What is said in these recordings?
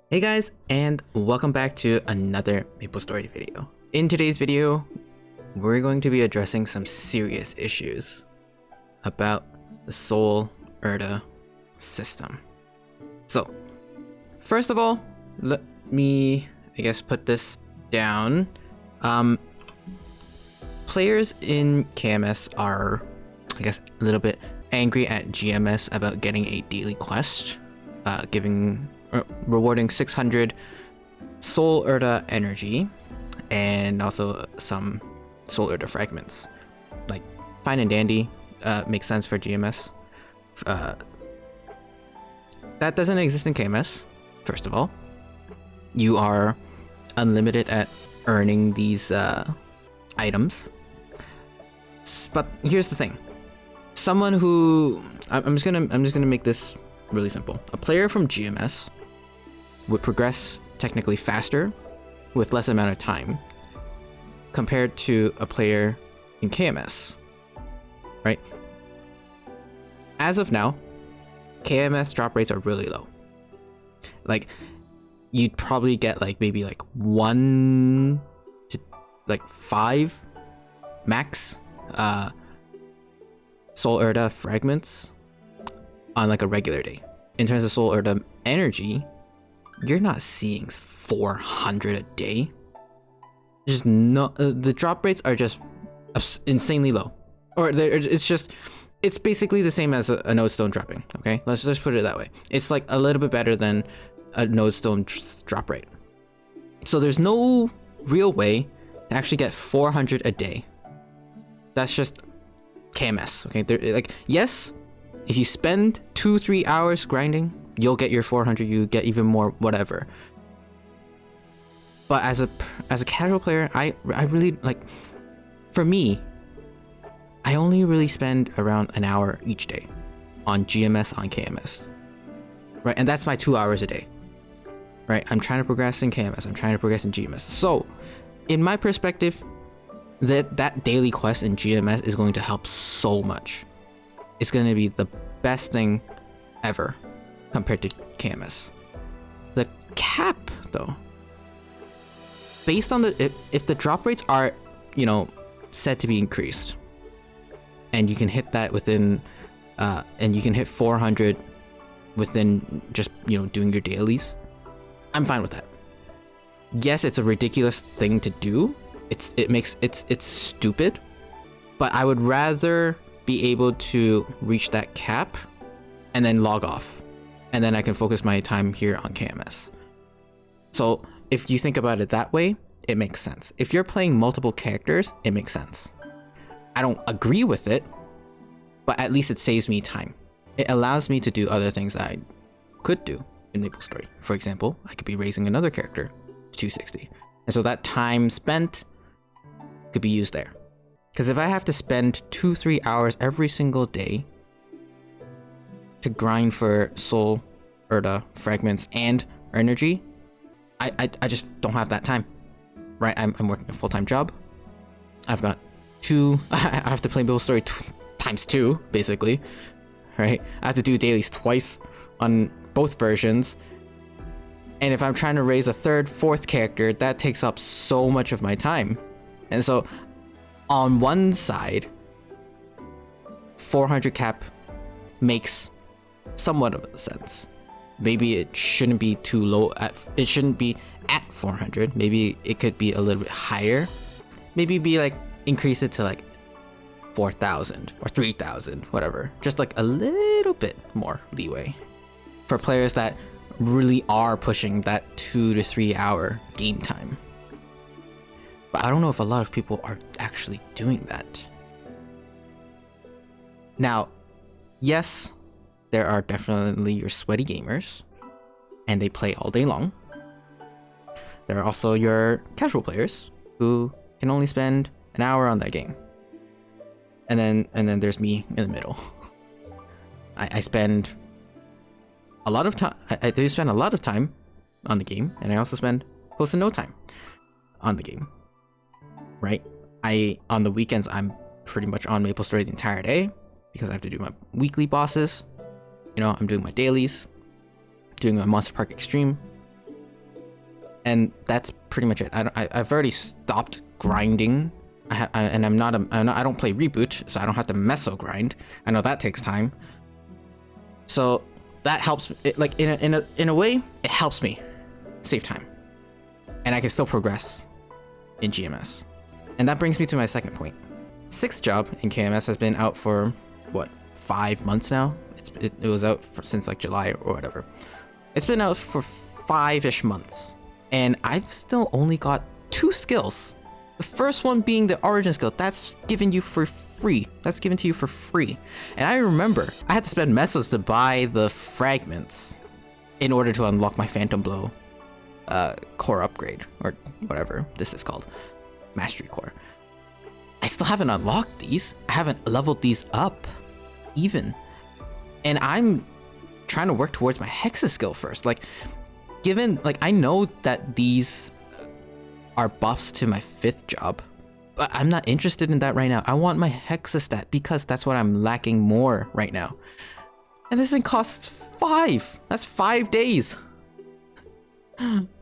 Hey guys, and welcome back to another MapleStory video. In today's video, we're going to be addressing some serious issues about the Sol Erta system. So, first of all, let me, put this down. Players in KMS are, a little bit angry at GMS about getting a daily quest, rewarding 600 Sol Erta energy and also some Sol Erta fragments. Like, fine and dandy, makes sense for GMS. That doesn't exist in KMS, first of all. You are unlimited at earning these items. But here's the thing. Someone who I'm just gonna make this really simple. A player from GMS would progress technically faster with less amount of time compared to a player in KMS, right? As of now, KMS drop rates are really low. Like, you'd probably get maybe 1 to 5 max Sol Erta fragments on a regular day. In terms of Sol Erta energy, you're not seeing 400 a day. Just no, the drop rates are just insanely low, or it's basically the same as a nodestone dropping. Okay, let's just put it that way. It's a little bit better than a nodestone drop rate. So there's no real way to actually get 400 a day. That's just KMS. Okay, yes, if you spend 2-3 hours grinding, you'll get your 400, you get even more, whatever. But as a casual player, I really, for me, I only really spend around an hour each day on GMS, on KMS, right? And that's my 2 hours a day, right? I'm trying to progress in KMS, I'm trying to progress in GMS. So, in my perspective, that daily quest in GMS is going to help so much. It's going to be the best thing ever compared to KMS. The cap, though, based on if the drop rates are, said to be increased, and you can hit that within, and you can hit 400 within just doing your dailies, I'm fine with that. Yes, it's a ridiculous thing to do. It's stupid, but I would rather be able to reach that cap and then log off, and then I can focus my time here on KMS. So if you think about it that way, it makes sense. If you're playing multiple characters, it makes sense. I don't agree with it, but at least it saves me time. It allows me to do other things that I could do in MapleStory. For example, I could be raising another character to 260. And so that time spent could be used there. Because if I have to spend 2-3 hours every single day to grind for Sol Erta fragments and energy, I just don't have that time, right? I'm working a full-time job. I've got I have to play MapleStory times 2, basically, right? I have to do dailies twice on both versions. And if I'm trying to raise a 3rd, 4th character, that takes up so much of my time. And so, on one side, 400 cap makes somewhat of a sense. Maybe it shouldn't be too low. It shouldn't be at 400. Maybe it could be a little bit higher. Maybe increase it to 4,000 or 3,000, whatever. Just a little bit more leeway for players that really are pushing that 2 to 3 hour game time. But I don't know if a lot of people are actually doing that. Now, yes, there are definitely your sweaty gamers, and they play all day long. There are also your casual players who can only spend an hour on that game. And then there's me in the middle. I spend a lot of time. I do spend a lot of time on the game, and I also spend close to no time on the game. Right? On the weekends, I'm pretty much on MapleStory the entire day because I have to do my weekly bosses. I'm doing my dailies, doing my Monster Park Extreme, and that's pretty much it. I've already stopped grinding. I don't play reboot, so I don't have to meso grind. I know that takes time. So that helps. It, like in a way, it helps me save time, and I can still progress in GMS. And that brings me to my second point. 6th job in KMS has been out for what, 5 months now. It was out since like July or whatever. It's been out for 5-ish months, and I've still only got 2 skills. The first one being the origin skill. That's given you for free. That's given to you for free. And I remember I had to spend mesos to buy the fragments in order to unlock my Phantom Blow core upgrade, or whatever this is called, Mastery Core. I still haven't unlocked these. I haven't leveled these up even. And I'm trying to work towards my Hexa skill first. Like, given, like, I know that these are buffs to my 5th job, but I'm not interested in that right now. I want my Hexa stat because that's what I'm lacking more right now. And this thing costs 5. That's 5 days.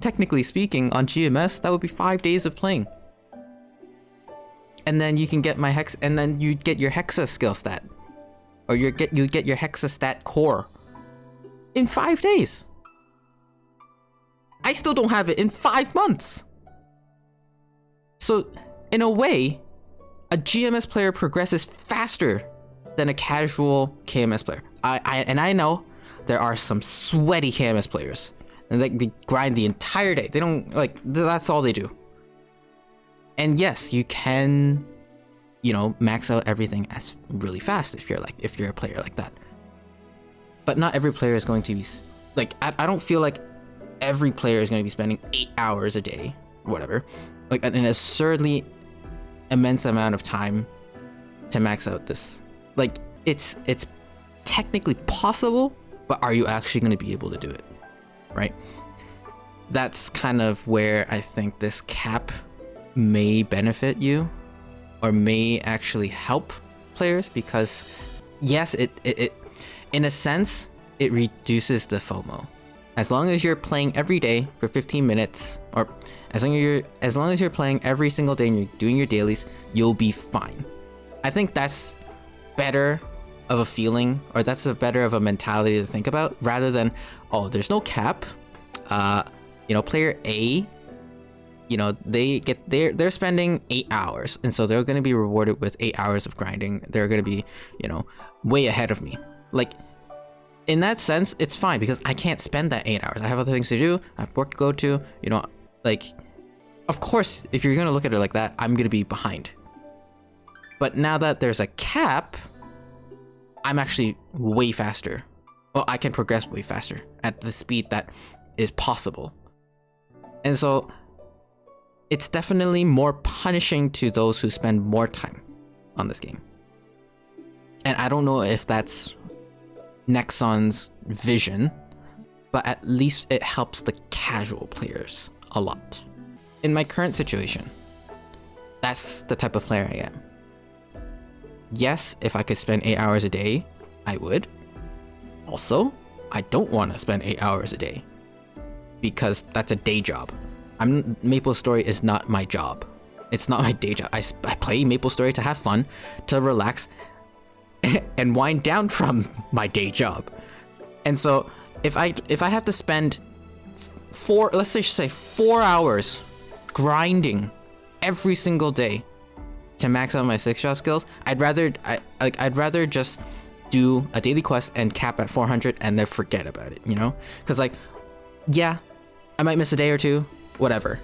Technically speaking, on GMS, that would be 5 days of playing. And then you can get my Hex, and then you get your Hexa skill stat, or you get your Hexa stat core in 5 days. I still don't have it in 5 months. So, in a way, a GMS player progresses faster than a casual KMS player. I know there are some sweaty KMS players, and they grind the entire day. They don't, like, that's all they do. And yes, you can, you know, max out everything as really fast if you're a player like that. But not every player is going to be, like, I don't feel like every player is going to be spending 8 hours a day, or whatever, like an absurdly immense amount of time to max out this. Like, it's technically possible, but are you actually going to be able to do it, right? That's kind of where I think this cap may benefit you, or may actually help players, because yes, it in a sense, it reduces the FOMO. As long as you're playing every day for 15 minutes, or as long as you're playing every single day and you're doing your dailies, you'll be fine. I think that's better of a feeling, or that's a better of a mentality to think about, rather than, oh, there's no cap. You know, player A, you know, they're spending 8 hours, and so they're going to be rewarded with 8 hours of grinding. They're going to be, you know, way ahead of me. Like, in that sense, it's fine, because I can't spend that 8 hours. I have other things to do. I have work to go to, you know, like, of course, if you're going to look at it like that, I'm going to be behind. But now that there's a cap, I'm actually way faster. Well, I can progress way faster at the speed that is possible. And so it's definitely more punishing to those who spend more time on this game. And I don't know if that's Nexon's vision, but at least it helps the casual players a lot. In my current situation, that's the type of player I am. Yes, if I could spend 8 hours a day, I would. Also, I don't want to spend 8 hours a day, because that's a day job. MapleStory is not my job. It's not my day job. I play MapleStory to have fun, to relax, and wind down from my day job. And so if I have to spend let's say 4 hours grinding every single day to max out my 6 job skills, I'd rather just do a daily quest and cap at 400 and then forget about it, you know? Because, like, yeah, I might miss a day or two, whatever,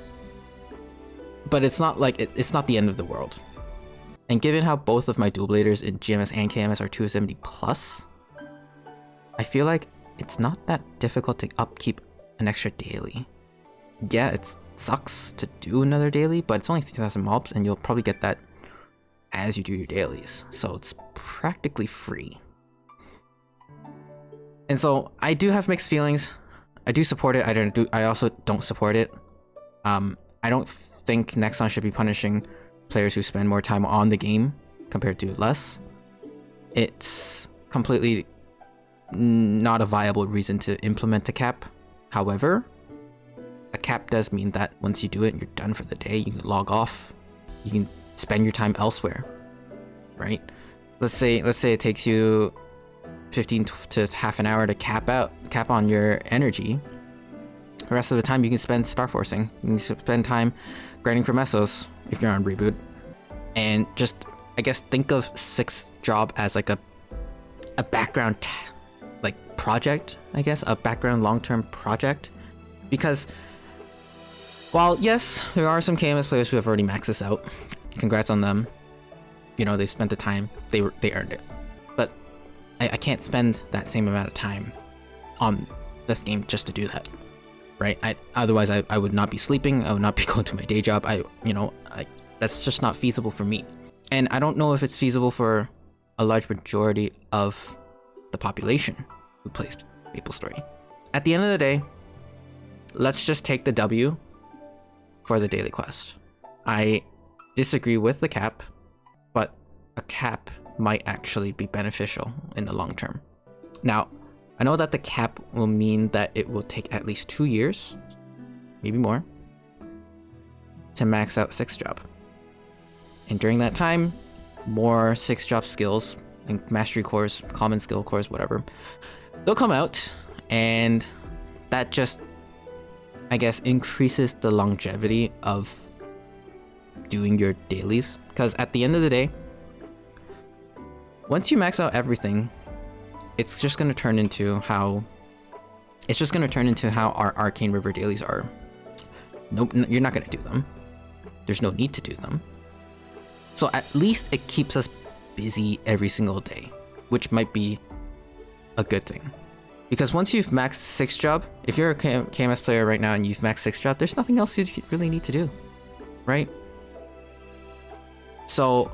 but it's not like it's not the end of the world. And given how both of my dual bladers in GMS and KMS are 270 plus, I feel like it's not that difficult to upkeep an extra daily. Yeah, it sucks to do another daily, but it's only 3,000 mobs, and you'll probably get that as you do your dailies, so it's practically free. And so I do have mixed feelings. I do support it. I also don't support it. I don't think Nexon should be punishing players who spend more time on the game compared to less. It's completely not a viable reason to implement a cap. However, a that cap does mean that once you do it, you're done for the day. You can log off. You can spend your time elsewhere, right? Let's say it takes you 15 to half an hour to cap on your energy. The rest of the time you can spend star forcing. You can spend time grinding for mesos if you're on reboot. And just, I guess, think of sixth job as like a background like project, I guess, a background long-term project. Because while yes, there are some KMS players who have already maxed this out, congrats on them. You know, they spent the time, they earned it. But I can't spend that same amount of time on this game just to do that, right? Otherwise I would not be sleeping. I would not be going to my day job. That's just not feasible for me. And I don't know if it's feasible for a large majority of the population who plays MapleStory. At the end of the day, let's just take the W for the daily quest. I disagree with the cap, but a cap might actually be beneficial in the long term. Now, I know that the cap will mean that it will take at least 2 years, maybe more, to max out 6th job. And during that time, more 6th job skills and mastery cores, common skill cores, whatever, they'll come out, and that just, I guess, increases the longevity of doing your dailies. Because at the end of the day, once you max out everything, it's just going to turn into how our Arcane River dailies are. Nope, you're not going to do them. There's no need to do them. So at least it keeps us busy every single day, which might be a good thing. Because once you've maxed 6th job, if you're a KMS player right now and you've maxed 6th job, there's nothing else you really need to do, right? So,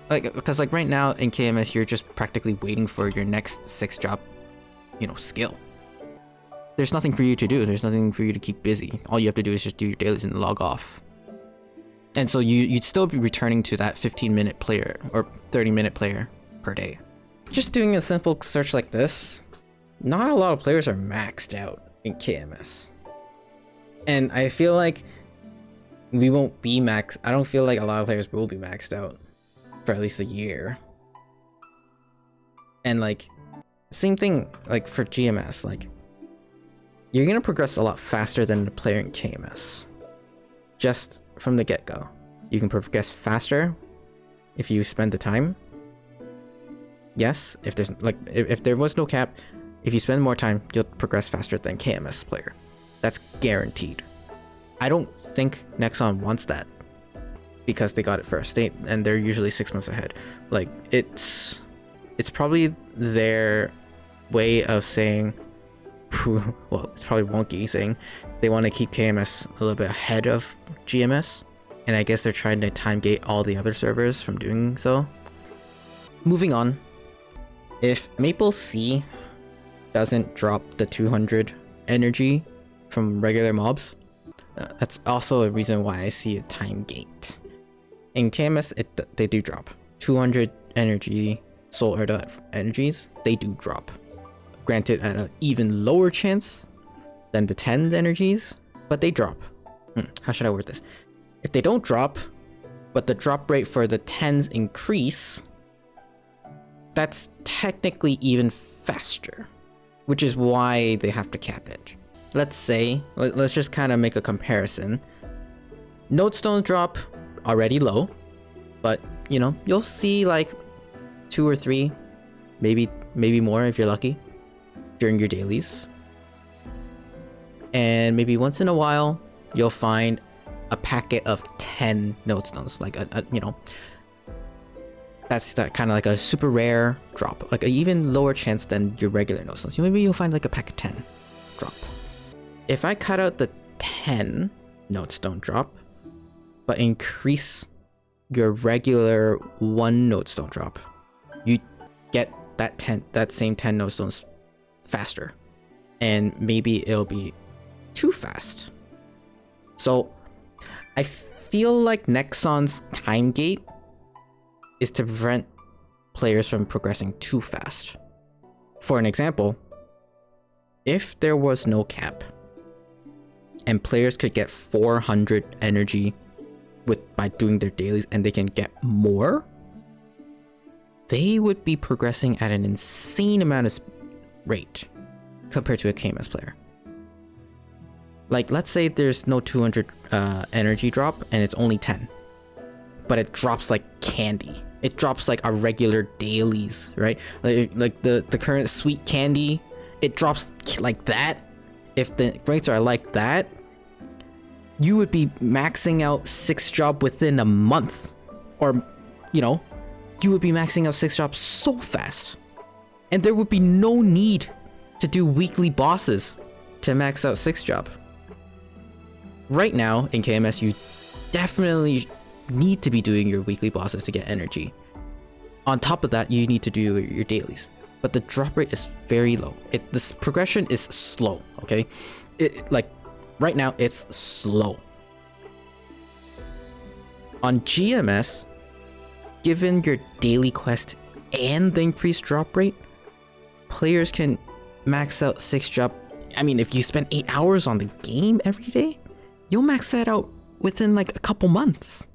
because right now in KMS, you're just practically waiting for your next 6th job, skill. There's nothing for you to do. There's nothing for you to keep busy. All you have to do is just do your dailies and log off. And so you'd still be returning to that 15-minute player or 30-minute player per day. Just doing a simple search like this, not a lot of players are maxed out in KMS. And I feel like we won't be maxed. I don't feel like a lot of players will be maxed out for at least a year. And same thing for GMS, you're gonna progress a lot faster than the player in KMS. Just from the get-go. You can progress faster if you spend the time. Yes, if there's if there was no cap, if you spend more time, you'll progress faster than KMS player. That's guaranteed. I don't think Nexon wants that because they got it first. And they're usually 6 months ahead. It's probably their way of saying, well, it's probably wonky saying they want to keep KMS a little bit ahead of GMS, and I guess they're trying to time gate all the other servers from doing so. Moving on, if Maple C doesn't drop the 200 energy from regular mobs, that's also a reason why I see a time gate. In KMS, they do drop 200 energy soul Erda energies. They do drop. Granted, at an even lower chance than the 10 energies, but they drop. How should I word this? If they don't drop, but the drop rate for the 10s increase, that's technically even faster, which is why they have to cap it. Let's just kind of make a comparison. Notestone drop already low, but you'll see 2 or 3, maybe more if you're lucky, during your dailies. And maybe once in a while you'll find a packet of 10 notestones, that's that kind of like a super rare drop, an even lower chance than your regular notestones. Maybe you'll find a pack of 10 drop. If I cut out the 10 notestone drop but increase your regular 1 notestone drop, you get that same 10 notestones faster, and maybe it'll be too fast. So I feel like Nexon's time gate is to prevent players from progressing too fast. For an example, if there was no cap and players could get 400 energy by doing their dailies, and they can get more, they would be progressing at an insane amount of rate compared to a KMS player. Like, let's say there's no 200 energy drop and it's only 10, but it drops like candy. It drops like our regular dailies, right? Like the current sweet candy, it drops like that. If the rates are like that, you would be maxing out 6 job within a month, or you would be maxing out 6 jobs so fast, and there would be no need to do weekly bosses to max out 6 job. Right now in KMS, you definitely need to be doing your weekly bosses to get energy. On top of that, you need to do your dailies, but the drop rate is very low. This progression is slow, okay? Like right now it's slow. On GMS, given your daily quest and the increased drop rate, players can max out 6 job. I mean, if you spend 8 hours on the game every day, you'll max that out within like a couple months.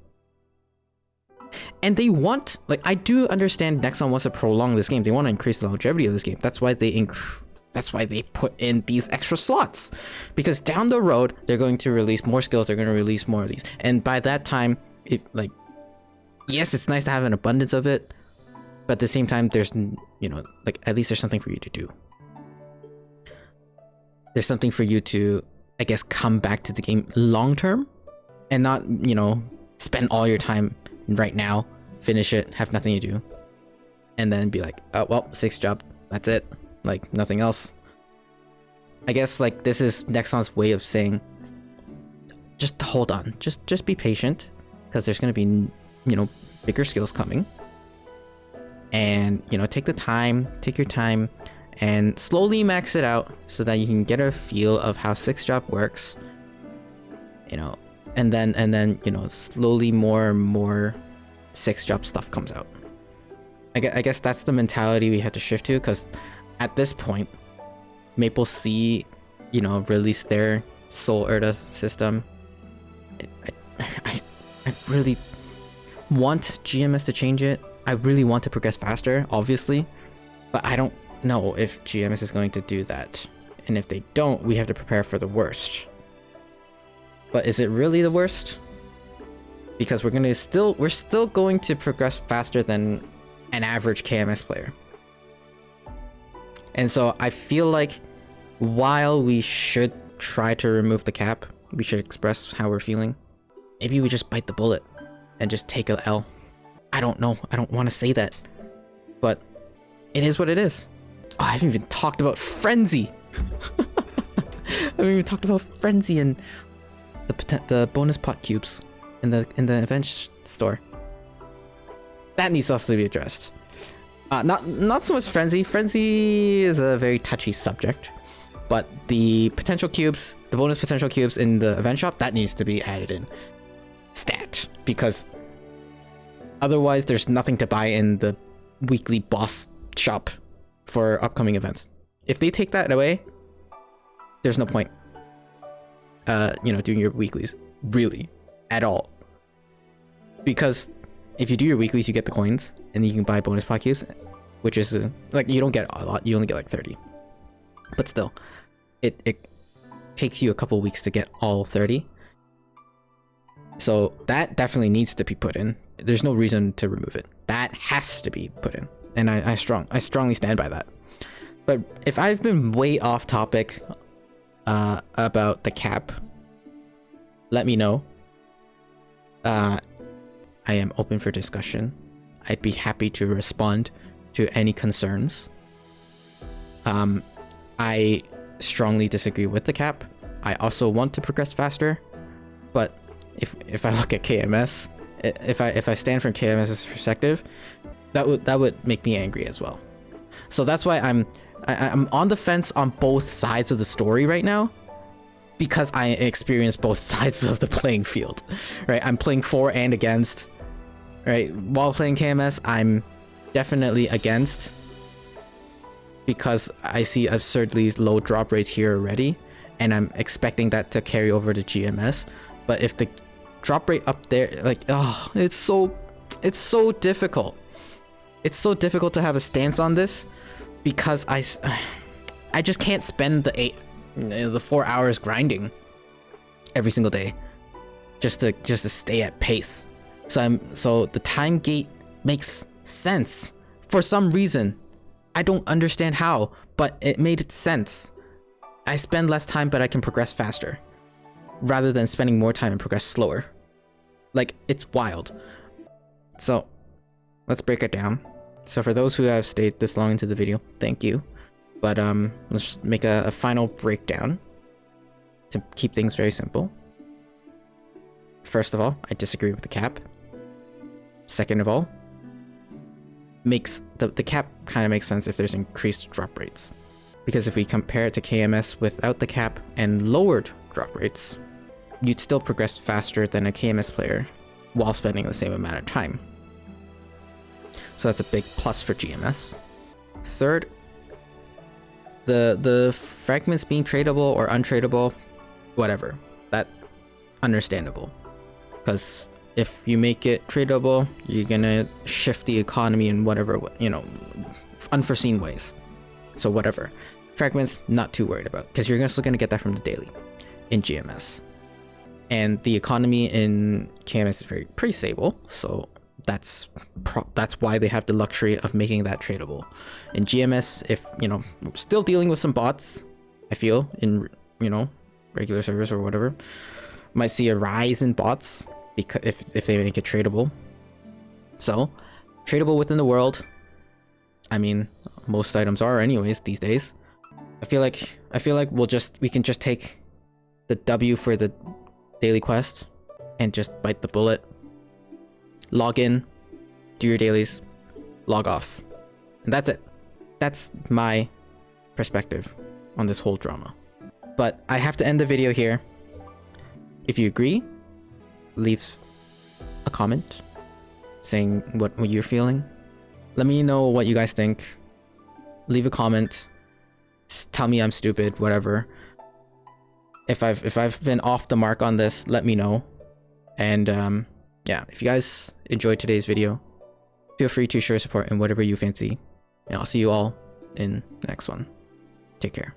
And they want, like, I do understand Nexon wants to prolong this game. They want to increase the longevity of this game. That's why they put in these extra slots, because down the road they're going to release more skills. They're going to release more of these, and by that time, yes, it's nice to have an abundance of it, but at the same time, there's like, at least there's something for you to do. There's something for you to, I guess, come back to the game long term, and not spend all your time right now, finish it, have nothing to do, and then be like, oh well, 6 job, that's it, like nothing else. I guess like this is Nexon's way of saying, just hold on, just be patient, because there's going to be bigger skills coming, and take your time and slowly max it out so that you can get a feel of how 6 job works, and then slowly more and more 6 job stuff comes out. I guess that's the mentality we had to shift to, because at this point, Maple C, released their Soul Erta system. I really want GMS to change it. I really want to progress faster, obviously, but I don't know if GMS is going to do that. And if they don't, we have to prepare for the worst. But is it really the worst? Because we're still going to progress faster than an average KMS player. And so I feel like while we should try to remove the cap, we should express how we're feeling. Maybe we just bite the bullet and just take a L. I don't know. I don't want to say that, but it is what it is. Oh, I haven't even talked about Frenzy. I haven't even talked about Frenzy and the bonus pot cubes in the event store. That needs also to be addressed. Not so much Frenzy. Frenzy is a very touchy subject, but the potential cubes, the bonus potential cubes in the event shop, that needs to be added in stat, because otherwise there's nothing to buy in the weekly boss shop for upcoming events. If they take that away, there's no point doing your weeklies really at all, because if you do your weeklies, you get the coins and you can buy bonus pot cubes, which is like, you don't get a lot, you only get like 30, but still it takes you a couple weeks to get all 30. So that definitely needs to be put in. There's no reason to remove it. That has to be put in, and I strongly stand by that. But if I've been way off topic about the cap, let me know. I am open for discussion. I'd be happy to respond to any concerns. I strongly disagree with the cap. I also want to progress faster, but if I look at KMS, if I stand from KMS's perspective, that would make me angry as well. So that's why I'm on the fence on both sides of the story right now, because I experience both sides of the playing field, right? I'm playing for and against, right? While playing KMS, I'm definitely against, because I see absurdly low drop rates here already, and I'm expecting that to carry over to GMS. But if the drop rate up there, like, oh, it's so difficult. It's so difficult to have a stance on this because I just can't spend the 4 hours grinding every single day just to stay at pace. So the time gate makes sense for some reason. I don't understand how, but it made sense. I spend less time, but I can progress faster rather than spending more time and progress slower. Like, it's wild. So let's break it down. So for those who have stayed this long into the video, thank you. But let's just make a final breakdown to keep things very simple. First of all, I disagree with the cap. Second of all, the cap kind of makes sense if there's increased drop rates. Because if we compare it to KMS without the cap and lowered drop rates, you'd still progress faster than a KMS player while spending the same amount of time. So that's a big plus for GMS. Third, the fragments being tradable or untradeable, whatever, that understandable. Because if you make it tradable, you're gonna shift the economy in whatever, you know, unforeseen ways. So whatever. Fragments, not too worried about, because you're still gonna get that from the daily in GMS. And the economy in KMS is pretty stable, so that's why they have the luxury of making that tradable. In GMS, if, you know, still dealing with some bots, I feel, in, you know, regular servers or whatever, might see a rise in bots because if they make it tradable. So tradable within the world, I mean, most items are anyways these days. I feel like we can just take the W for the daily quest and just bite the bullet, log in, do your dailies, log off, and that's it. That's my perspective on this whole drama. But I have to end the video here. If you agree, leave a comment saying what you're feeling. Let me know what you guys think. Leave a comment. Tell me I'm stupid, whatever. If I've been off the mark on this, let me know. And yeah, if you guys enjoyed today's video, feel free to share support in whatever you fancy. And I'll see you all in the next one. Take care.